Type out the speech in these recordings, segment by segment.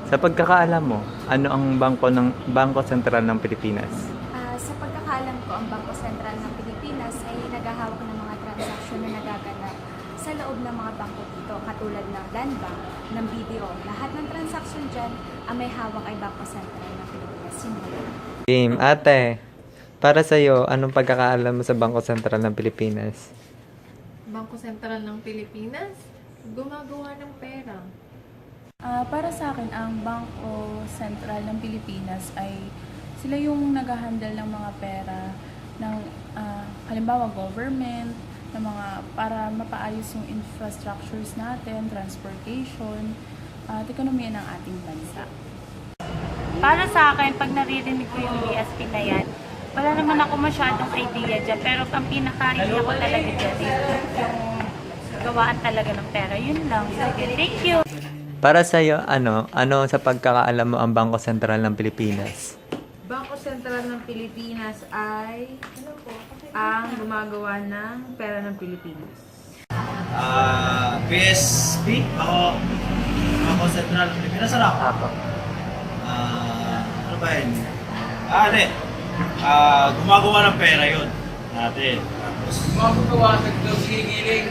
Sa pagkakaalam mo, ano ang Bangko Sentral ng Pilipinas? Sa pagkakaalam ko, ang Bangko Sentral ng Pilipinas ay naghahawak ng mga transaksyon na nagaganap sa loob ng mga bangko dito, katulad ng land bank, ng BDO. Lahat ng transaksyon dyan, ang may hawak ay Bangko Sentral ng Pilipinas. Game, ate, para sa'yo, anong pagkakaalam mo sa Bangko Sentral ng Pilipinas? Bangko Sentral ng Pilipinas, gumagawa ng pera. Para sa akin, ang Bangko Sentral ng Pilipinas ay sila yung nag-handle ng mga pera ng halimbawa government, ng mga para mapaayos yung infrastructures natin, transportation, at ekonomiya ng ating bansa. Para sa akin, pag naririnig ko yung BSP na yan, wala naman ako masyadong idea dyan, pero ang pinaka-idea ko talaga dyan yung gawaan talaga ng pera. Yun lang. Sige, thank you! Para sa'yo, ano sa pagkakaalam mo ang Bangko Sentral ng Pilipinas? Bangko Sentral ng Pilipinas ay ang gumagawa ng pera ng Pilipinas. BSB, Bangko Sentral ng Pilipinas, ano? Apo. Ano ba yun? Gumagawa ng pera yun natin. Tapos, Gumagawa sa giling.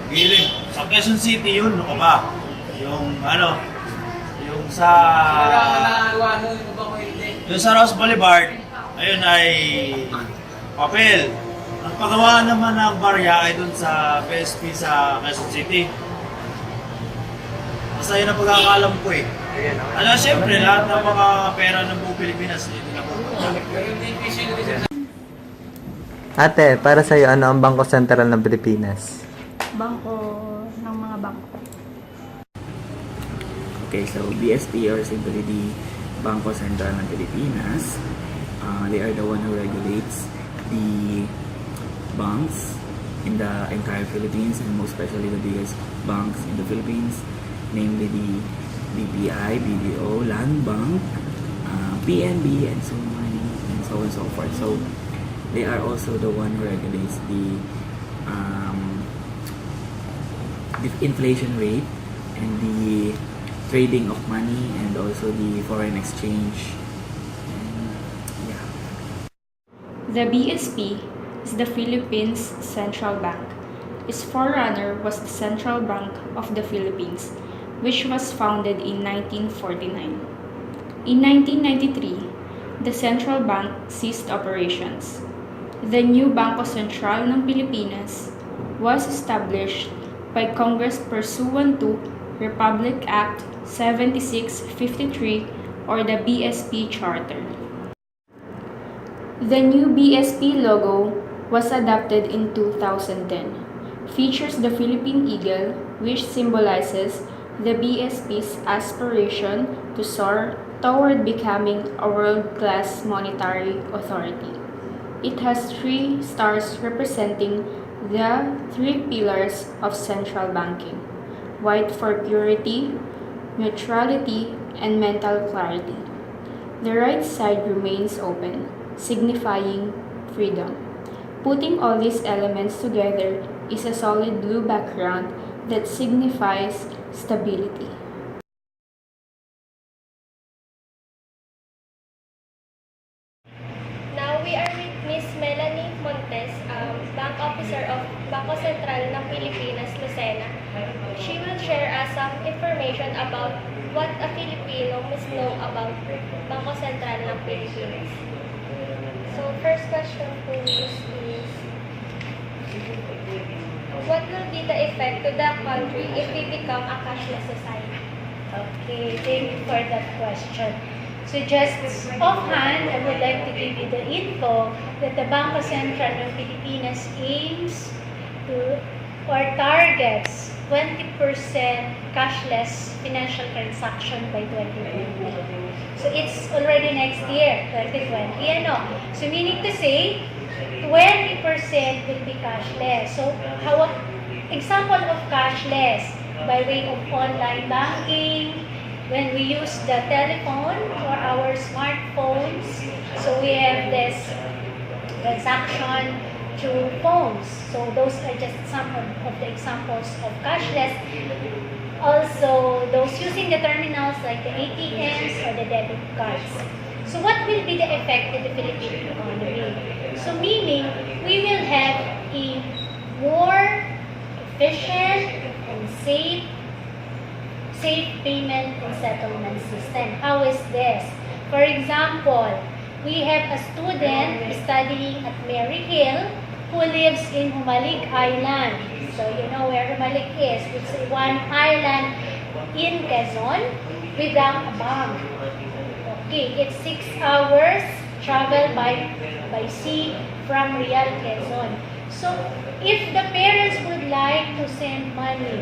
giling. Sa Quezon City yun, ano ka ba? Yung sa... Yung sa Ramos Boulevard, ayun ay papel. Ang paggawa naman ng barya ay dun sa BSP sa Quezon City. Basta yun ang pagkakalam ko eh. Siyempre, lahat ng mga pera ng buong Pilipinas, ito na po. Ate, para sa'yo, ano ang Bangko Sentral ng Pilipinas? Bangko ng mga bangko. Okay, so BSP or simply the Bangko Sentral ng Pilipinas, they are the one who regulates the banks in the entire Philippines and most especially the biggest banks in the Philippines, namely the BPI, BDO, Land Bank, PNB, and so on and so on and so forth. So they are also the one who regulates the inflation rate and the trading of money and also the foreign exchange. And, yeah. The BSP is the Philippines Central Bank. Its forerunner was the Central Bank of the Philippines, which was founded in 1949. In 1993, the central bank ceased operations. The new Bangko Sentral ng Pilipinas was established by Congress pursuant to Republic Act 7653 or the BSP Charter. The new BSP logo was adopted in 2010. Features the Philippine Eagle, which symbolizes the BSP's aspiration to soar toward becoming a world-class monetary authority. It has 3 stars representing the 3 pillars of central banking: white for purity, neutrality, and mental clarity. The right side remains open, signifying freedom. Putting all these elements together is a solid blue background that signifies stability. Now we are with Miss Melanie Montes, Bank Officer of Bangko Sentral ng Pilipinas, Lucena. She will share us some information about what a Filipino must know about Bangko Sentral ng Pilipinas. So first question po is, what will be the effect to the country if we become a cashless society? Okay, thank you for that question. So just offhand, I would like to give you the info that the Bangko Sentral ng Pilipinas aims to or targets 20% cashless financial transaction by 2020. So it's already next year, 2020. So meaning to say, 20% will be cashless. So how example of cashless by way of online banking, when we use the telephone or our smartphones, so we have this transaction through phones. So those are just some of the examples of cashless. also those using the terminals like the ATMs or the debit cards. So what will be the effect to the Philippine economy? So meaning, we will have a more efficient and safe payment and settlement system. How is this? For example, we have a student studying at Maryhill who lives in Humalig Island. So you know where Humalig is. It's one island in Quezon without a bank. Okay, it's 6 hours travel by sea from Real Quezon. So if the parents would like to send money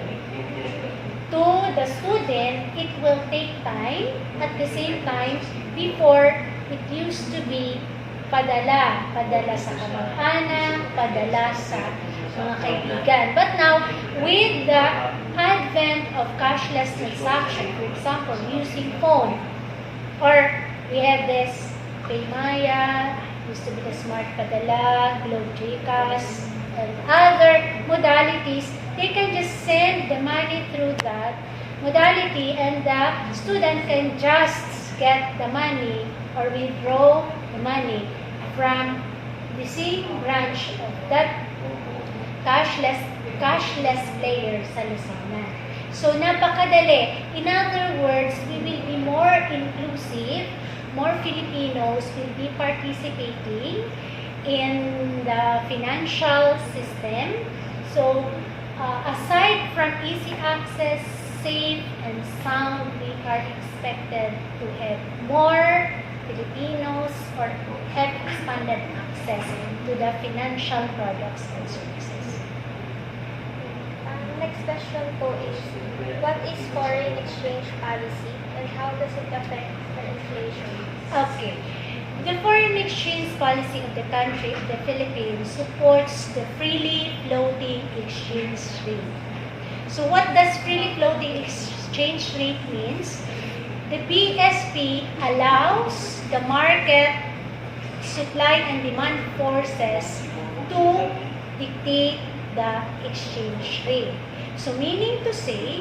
to the student, it will take time. At the same time, before, it used to be padala sa kamag-anak, padala sa mga kaibigan. But now, with the advent of cashless transaction, for example, using phone, or we have this Paymaya, used to be the Smart Padala, Globe Jcas, and other modalities, they can just send the money through that modality and the student can just get the money or withdraw the money from the same branch of that cashless player sa Lucena. So, napakadali. In other words, we will be more inclusive, more Filipinos will be participating in the financial system. So, aside from easy access, safe and sound, we are expected to have more Filipinos or have expanded access to the financial products and services. Next question po is, what is foreign exchange policy and how does it affect the inflation? Okay. The foreign exchange policy of the country of the Philippines supports the freely floating exchange rate. So what does freely floating exchange rate means? The BSP allows the market supply and demand forces to dictate the exchange rate. So meaning to say,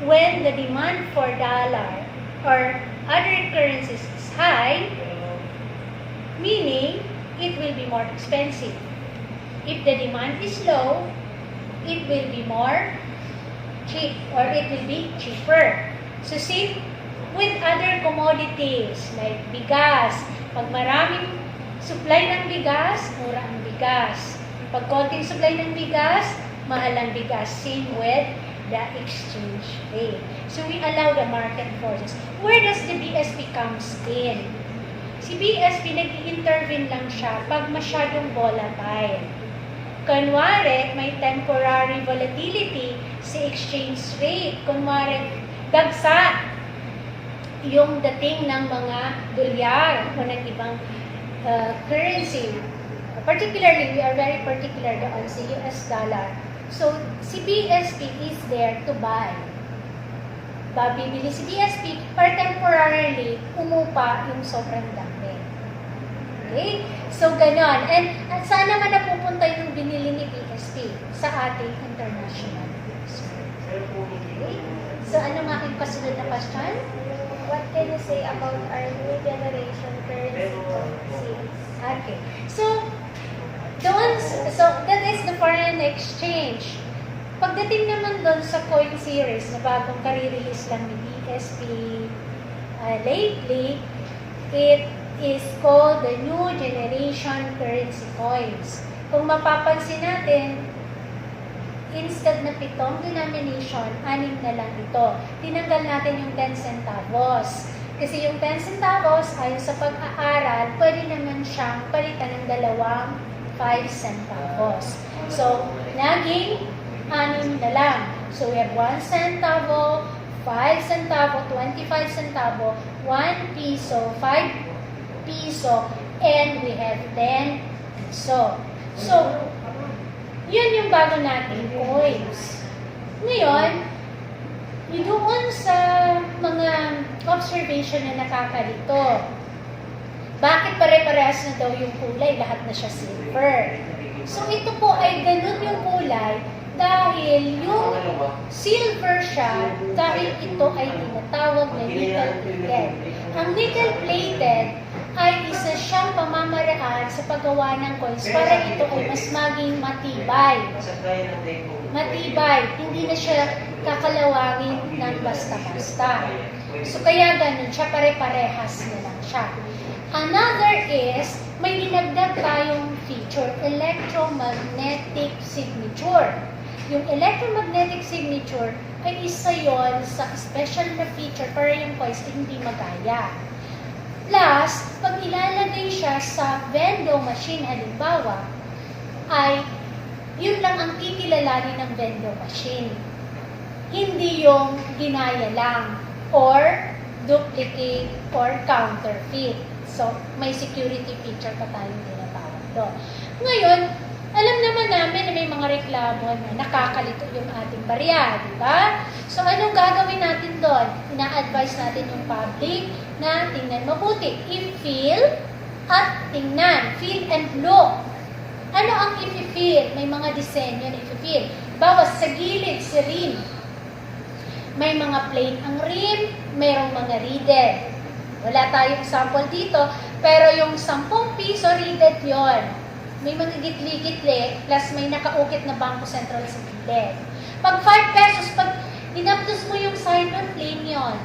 when the demand for dollar or other currencies is high, meaning it will be more expensive. If the demand is low, it will be more cheap or it will be cheaper. So see, with other commodities like bigas, pag maraming supply ng bigas, mura ang bigas. Pag konting supply ng bigas, mahal ang bigas. Same with the exchange rate. So we allow the market forces. Where does the BSP comes in? Si BSP, nag-i-intervene lang siya pag masyadong volatile. Kunwari, may temporary volatility sa exchange rate. Kunwari, dagsa yung dating ng mga dolyar o ng ibang currency. Particularly, we are very particular doon sa US dollar. So, si BSP is there to buy. Babibili si BSP or temporarily umupa yung sobrang dami. Okay? So, ganon. And saan naman napupunta yung binili ni BSP? Sa ating international goods. Okay? So, ano nga yung kasunod na question? What can you say about our new generation currency series? Okay. So that is the foreign exchange. Pagdating naman doon sa coin series na bagong kare-release lang ni BSP lately, it is called the new generation currency coins. Kung mapapansin natin, instead na 7 denomination, 6 na lang ito. Tinanggal natin yung 10 centavos. Kasi yung 10 centavos, ayon sa pag-aaral, pwede naman siyang palitan ng 5 centavos. So, naging 6 na lang. So, we have 1 centavo, 5 centavo, 25 centavo, 1 piso, 5 piso, and we have 10 piso. So, yun yung bago nating coins. Ngayon, doon sa mga observation na nakakalito, bakit pare-parehas na daw yung kulay? Lahat na siya silver. So, ito po ay ganun yung kulay Dahil yung silver siya, dahil ito ay tinatawag na nickel-plated. Ang nickel-plated ay isa siyang pamamaraan sa paggawa ng coins para ito ay mas maging matibay. Matibay, hindi na siya kakalawangin ng basta-basta. So kaya ganun siya, pare-parehas na lang siya. Another is, may dinagdag tayong feature, electromagnetic signature. Yung electromagnetic signature ay isa yon sa special na feature para yung coins ay hindi magaya. Plus, pag ilalagay siya sa vending machine, halimbawa, ay yun lang ang kikilalanin ng vending machine. Hindi yung ginaya lang or duplicate or counterfeit. So, may security feature pa tayong tinatawag doon. Ngayon, alam naman namin na may mga reklamo na nakakalito yung ating barya, di ba? So, anong gagawin natin doon? Ina-advise natin yung public na tingnan mabuti. I-feel at tingnan. Feel and look. Ano ang i-feel? May mga disenyo na i-feel. Bawas sa gilid, si rim. May mga plain ang rim, mayroong mga reeded. Wala tayong sample dito, pero yung 10 piso reeded yon. May mga gitli-gitli, plus may nakaukit na Bangko Sentral sa gilid. Pag 5 pesos, pag inaptos mo yung side on plain yon.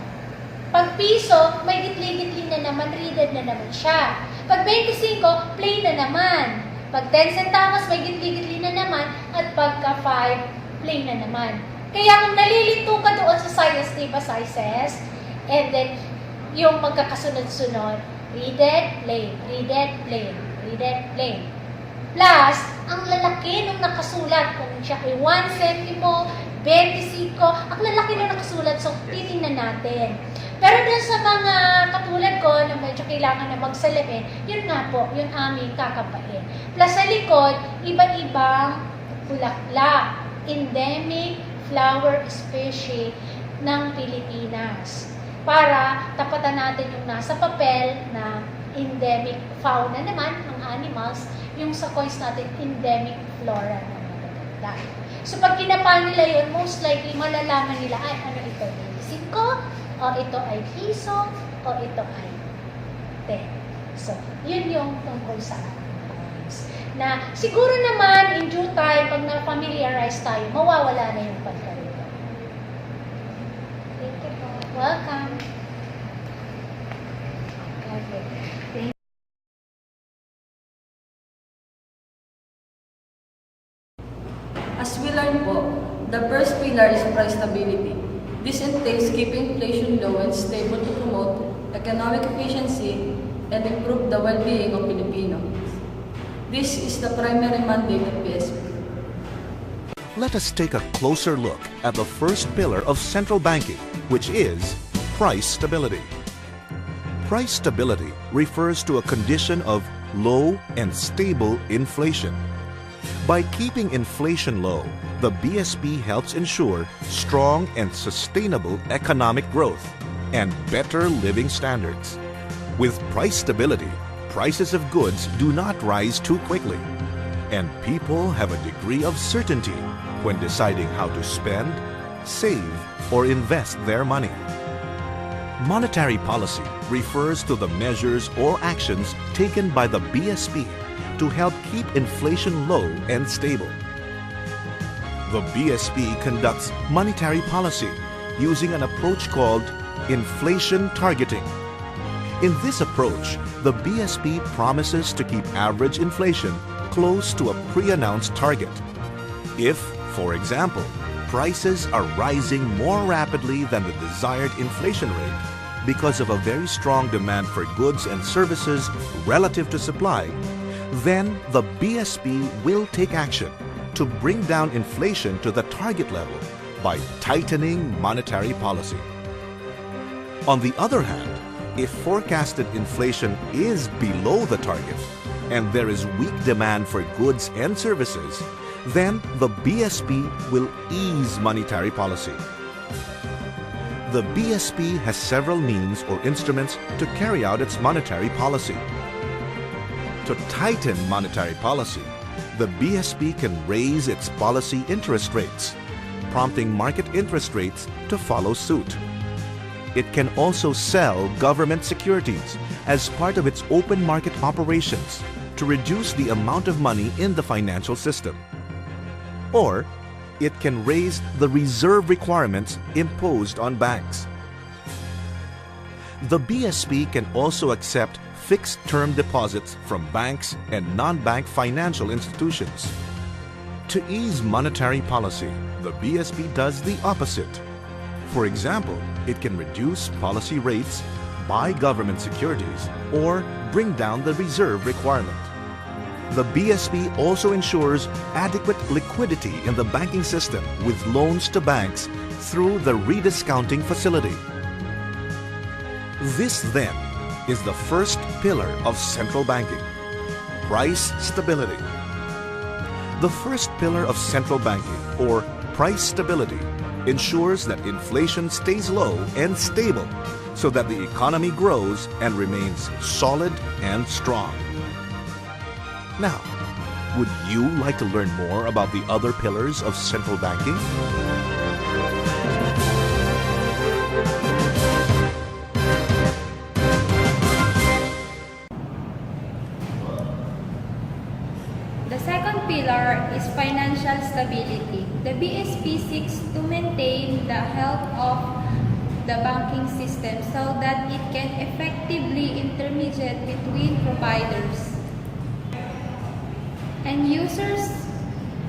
Pag piso, may gitli-gitli na naman, reeded na naman siya. Pag 25, plain na naman. Pag 10 centavos, may gitli-gitli na naman, at pagka 5, plain na naman. Kaya kung nalilito ka doon sa sizes, diba sizes, and then yung magkakasunod-sunod, reeded, plain, reeded, plain, reeded, plain. Plus, ang lalaki nung nakasulat, kung siya ay 1 centimo, 25, ang lalaki nung nakasulat, so titingnan natin. Pero dun sa mga katulad ko na medyo kailangan na magsalamin, yun nga po, yung aming kakapain. Plus sa likod, iba-ibang bulaklak, endemic flower species ng Pilipinas. Para tapatan natin yung nasa papel na endemic fauna naman, ng animals, yung sa coins natin, endemic flora na magaganda. So pag kinapa nila yun, most likely malalaman nila, ay ano ito, 5, o ito ay piso, o ito ay 10. So, yun yung tungkol sa coins. Na siguro naman, in due time, pag na-familiarize tayo, mawawala na yung pagkarito. Thank you po. Welcome. Okay. Thank you. As we learned po, the first pillar is price stability. This entails keeping inflation low and stable to promote economic efficiency and improve the well-being of Filipinos. This is the primary mandate of BSB. Let us take a closer look at the first pillar of central banking, which is price stability. Price stability refers to a condition of low and stable inflation. By keeping inflation low, the BSB helps ensure strong and sustainable economic growth and better living standards. With price stability, prices of goods do not rise too quickly, and people have a degree of certainty when deciding how to spend, save, or invest their money. Monetary policy refers to the measures or actions taken by the BSB to help keep inflation low and stable. The BSB conducts monetary policy using an approach called inflation targeting. In this approach, the BSB promises to keep average inflation close to a pre-announced target. If, for example, prices are rising more rapidly than the desired inflation rate because of a very strong demand for goods and services relative to supply, then the BSB will take action to bring down inflation to the target level by tightening monetary policy. On the other hand, if forecasted inflation is below the target and there is weak demand for goods and services, then the BSB will ease monetary policy. The BSB has several means or instruments to carry out its monetary policy. To tighten monetary policy, the BSB can raise its policy interest rates, prompting market interest rates to follow suit. It can also sell government securities as part of its open market operations to reduce the amount of money in the financial system. Or it can raise the reserve requirements imposed on banks. The BSB can also accept fixed-term deposits from banks and non-bank financial institutions. To ease monetary policy, the BSB does the opposite. For example, it can reduce policy rates, buy government securities, or bring down the reserve requirement. The BSB also ensures adequate liquidity in the banking system with loans to banks through the rediscounting facility. This, then, is the first pillar of central banking: price stability. The first pillar of central banking, or price stability, ensures that inflation stays low and stable so that the economy grows and remains solid and strong. Now, would you like to learn more about the other pillars of central banking? The second pillar is financial stability. The BSP seeks to maintain the health of the banking system so that it can effectively intermediate between providers and users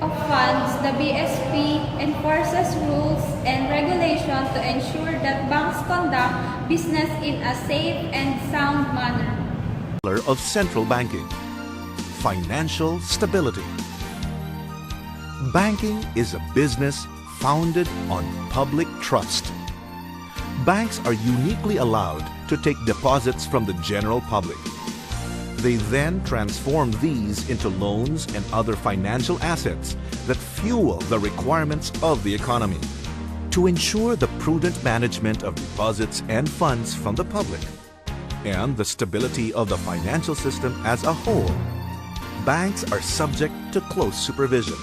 of funds. The BSP enforces rules and regulations to ensure that banks conduct business in a safe and sound manner. Pillar of central banking: financial stability. Banking is a business founded on public trust. Banks are uniquely allowed to take deposits from the general public. They then transform these into loans and other financial assets that fuel the requirements of the economy. To ensure the prudent management of deposits and funds from the public and the stability of the financial system as a whole, banks are subject to close supervision.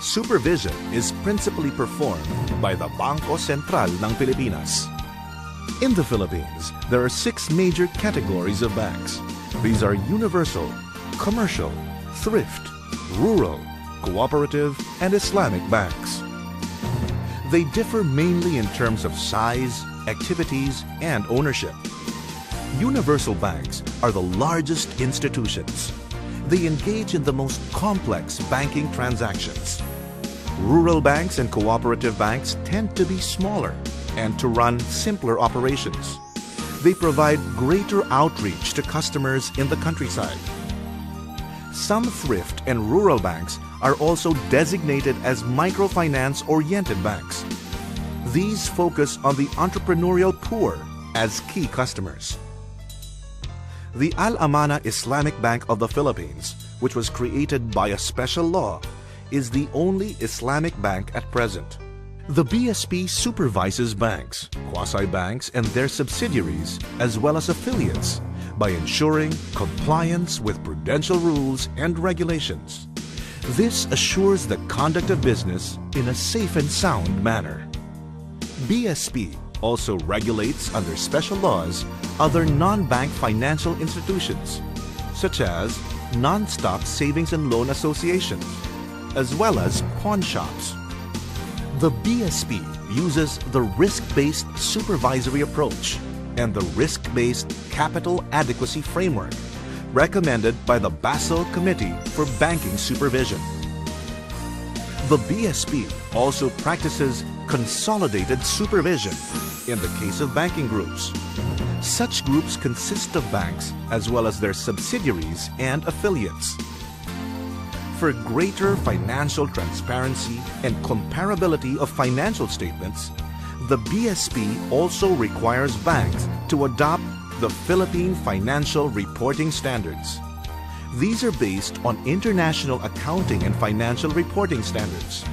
Supervision is principally performed by the Bangko Sentral ng Pilipinas. In the Philippines, there are 6 major categories of banks. These are universal, commercial, thrift, rural, cooperative, and Islamic banks. They differ mainly in terms of size, activities, and ownership. Universal banks are the largest institutions. They engage in the most complex banking transactions. Rural banks and cooperative banks tend to be smaller and to run simpler operations. They provide greater outreach to customers in the countryside. Some thrift and rural banks are also designated as microfinance-oriented banks. These focus on the entrepreneurial poor as key customers. The Ayapana Islamic Bank of the Philippines, which was created by a special law, is the only Islamic bank at present. The BSP supervises banks, quasi-banks, and their subsidiaries, as well as affiliates, by ensuring compliance with prudential rules and regulations. This assures the conduct of business in a safe and sound manner. BSP also regulates under special laws other non-bank financial institutions, such as non-stock savings and loan associations, as well as pawn shops. The BSP uses the risk-based supervisory approach and the risk-based capital adequacy framework recommended by the Basel Committee for Banking Supervision. The BSP also practices consolidated supervision in the case of banking groups. Such groups consist of banks as well as their subsidiaries and affiliates. For greater financial transparency and comparability of financial statements, the BSP also requires banks to adopt the Philippine Financial Reporting Standards. These are based on international accounting and financial reporting standards.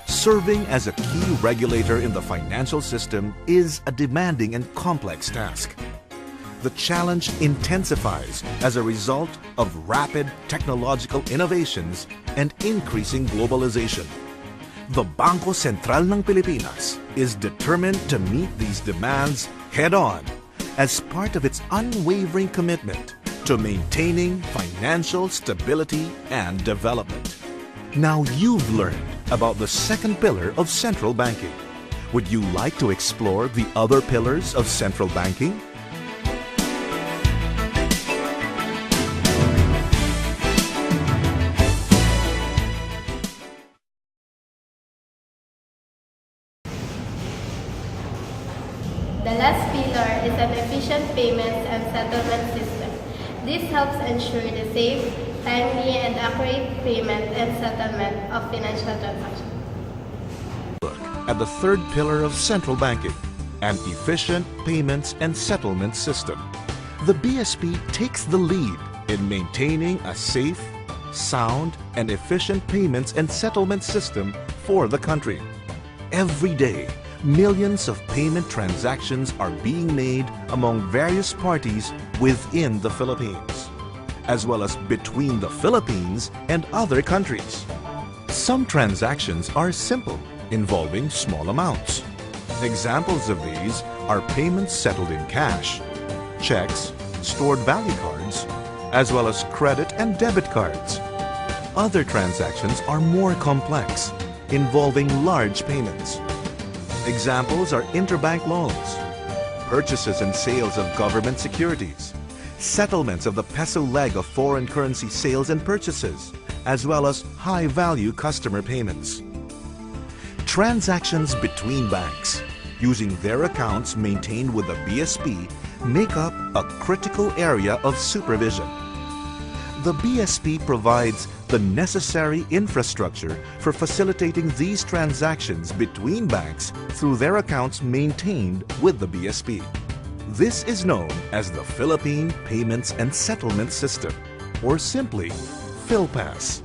Serving as a key regulator in the financial system is a demanding and complex task. the challenge intensifies as a result of rapid technological innovations and increasing globalization. The Bangko Sentral ng Pilipinas is determined to meet these demands head-on as part of its unwavering commitment to maintaining financial stability and development. Now you've learned about the second pillar of central banking. Would you like to explore the other pillars of central banking? The last pillar is an efficient payments and settlement system. This helps ensure the safe, timely, and accurate payment and settlement of financial transactions. Look at the third pillar of central banking, an efficient payments and settlement system. The BSB takes the lead in maintaining a safe, sound, and efficient payments and settlement system for the country. Every day, millions of payment transactions are being made among various parties within the Philippines, as well as between the Philippines and other countries. Some transactions are simple, involving small amounts. Examples of these are payments settled in cash, checks, stored value cards, as well as credit and debit cards. Other transactions are more complex, involving large payments. Examples are interbank loans, purchases and sales of government securities, settlements of the peso leg of foreign currency sales and purchases, as well as high-value customer payments. Transactions between banks, using their accounts maintained with the BSB, make up a critical area of supervision. The BSB provides the necessary infrastructure for facilitating these transactions between banks through their accounts maintained with the BSB. This is known as the Philippine Payments and Settlement System, or simply PhilPass.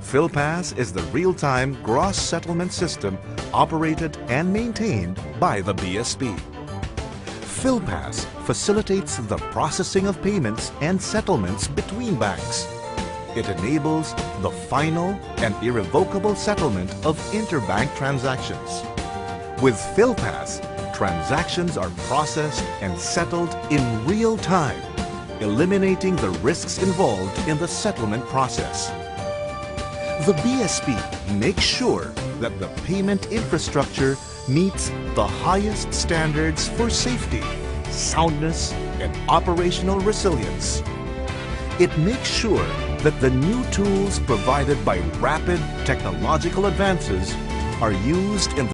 PhilPass is the real-time gross settlement system operated and maintained by the BSB. PhilPass facilitates the processing of payments and settlements between banks. It enables the final and irrevocable settlement of interbank transactions. With PhilPass, transactions are processed and settled in real time, eliminating the risks involved in the settlement process. The BSB makes sure that the payment infrastructure meets the highest standards for safety, soundness, and operational resilience. It makes sure that the new tools provided by rapid technological advances are used in